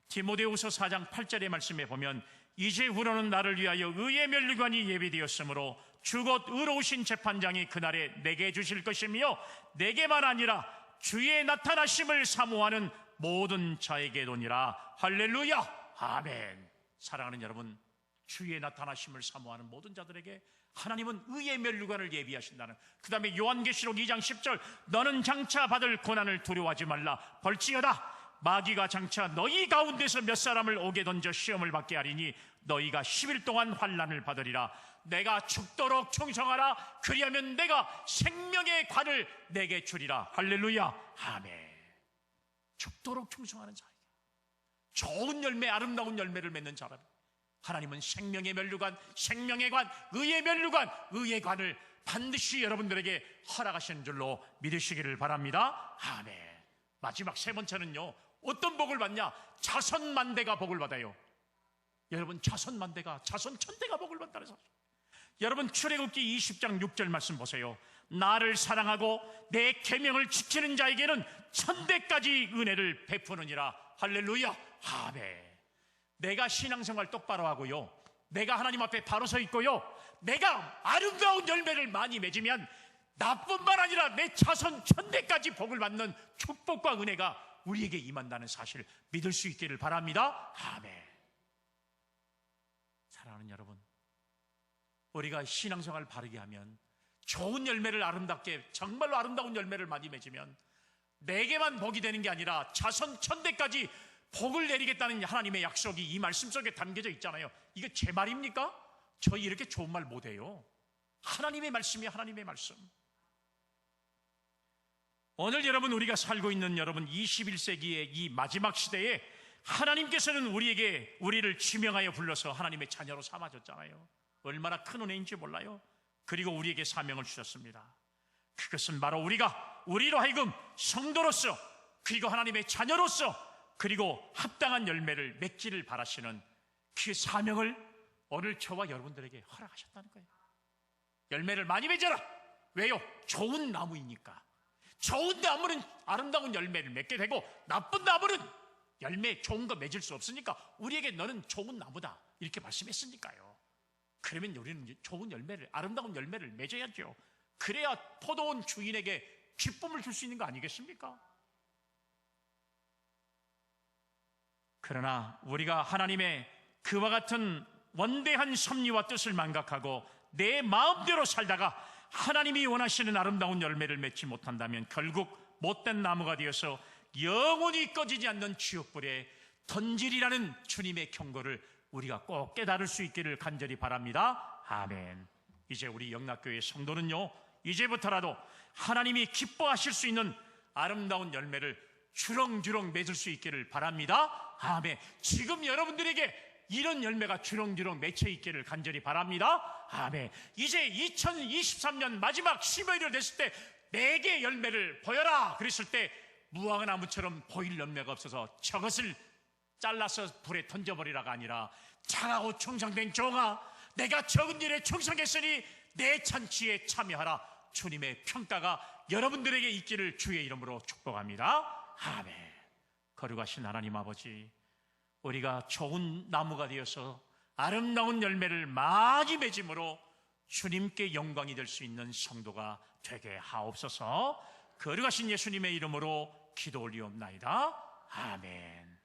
디모데후서 4장 8절의 말씀에 보면 이제 후로는 나를 위하여 의의 면류관이 예비되었으므로 주곧 의로우신 재판장이 그날에 내게 주실 것이며 내게만 아니라 주의 나타나심을 사모하는 모든 자에게도니라. 할렐루야. 아멘. 사랑하는 여러분, 주의 나타나심을 사모하는 모든 자들에게 하나님은 의의 면류관을 예비하신다는. 그 다음에 요한계시록 2장 10절 너는 장차 받을 고난을 두려워하지 말라. 벌지어다 마귀가 장차 너희 가운데서 몇 사람을 옥에 던져 시험을 받게 하리니 너희가 10일 동안 환난을 받으리라. 내가 죽도록 충성하라. 그리하면 내가 생명의 관을 내게 주리라. 할렐루야. 아멘. 죽도록 충성하는 자에게 좋은 열매, 아름다운 열매를 맺는 사람, 하나님은 생명의 면류관, 생명의 관, 의의 면류관, 의의 관을 반드시 여러분들에게 허락하시는 줄로 믿으시기를 바랍니다. 아멘. 마지막 세 번째는요, 어떤 복을 받냐? 자손만대가 복을 받아요. 여러분, 자손만대가, 자손 천대가 복을 받는다는 사실. 여러분 출애굽기 20장 6절 말씀 보세요. 나를 사랑하고 내 계명을 지키는 자에게는 천대까지 은혜를 베푸느니라. 할렐루야. 아멘. 내가 신앙생활 똑바로 하고요, 내가 하나님 앞에 바로 서 있고요, 내가 아름다운 열매를 많이 맺으면 나뿐만 아니라 내 자손 천대까지 복을 받는 축복과 은혜가 우리에게 임한다는 사실을 믿을 수 있기를 바랍니다. 아멘. 사랑하는 여러분, 우리가 신앙생활 바르게 하면, 좋은 열매를 아름답게, 정말로 아름다운 열매를 많이 맺으면 내게만 복이 되는 게 아니라 자손 천대까지 복을 내리겠다는 하나님의 약속이 이 말씀 속에 담겨져 있잖아요. 이게 제 말입니까? 저희 이렇게 좋은 말 못해요. 하나님의 말씀이에요. 하나님의 말씀. 오늘 여러분, 우리가 살고 있는 여러분 21세기의 이 마지막 시대에 하나님께서는 우리를 지명하여 불러서 하나님의 자녀로 삼아줬잖아요. 얼마나 큰 은혜인지 몰라요. 그리고 우리에게 사명을 주셨습니다. 그것은 바로 우리로 하여금 성도로서, 그리고 하나님의 자녀로서, 그리고 합당한 열매를 맺기를 바라시는 그 사명을 오늘 저와 여러분들에게 허락하셨다는 거예요. 열매를 많이 맺어라. 왜요? 좋은 나무이니까. 좋은 나무는 아름다운 열매를 맺게 되고, 나쁜 나무는 열매 좋은 거 맺을 수 없으니까 우리에게 너는 좋은 나무다 이렇게 말씀했으니까요. 그러면 우리는 좋은 열매를, 아름다운 열매를 맺어야죠. 그래야 포도원 주인에게 기쁨을 줄 수 있는 거 아니겠습니까? 그러나 우리가 하나님의 그와 같은 원대한 섭리와 뜻을 망각하고 내 마음대로 살다가 하나님이 원하시는 아름다운 열매를 맺지 못한다면 결국 못된 나무가 되어서 영원히 꺼지지 않는 지옥불에 던지리라는 주님의 경고를 우리가 꼭 깨달을 수 있기를 간절히 바랍니다. 아멘. 이제 우리 영락교회 성도는요, 이제부터라도 하나님이 기뻐하실 수 있는 아름다운 열매를 주렁주렁 맺을 수 있기를 바랍니다. 아멘. 지금 여러분들에게 이런 열매가 주렁주렁 맺혀 있기를 간절히 바랍니다. 아멘. 이제 2023년 마지막 12월이 됐을 때 내게 열매를 보여라 그랬을 때 무화과나무처럼 보일 열매가 없어서 저것을 잘라서 불에 던져버리라가 아니라, 장하고 충성된 종아, 내가 적은 일에 충성했으니 내 잔치에 참여하라. 주님의 평가가 여러분들에게 있기를 주의 이름으로 축복합니다. 아멘. 거룩하신 하나님 아버지, 우리가 좋은 나무가 되어서 아름다운 열매를 많이 맺음으로 주님께 영광이 될 수 있는 성도가 되게 하옵소서. 거룩하신 예수님의 이름으로 기도 올리옵나이다. 아멘.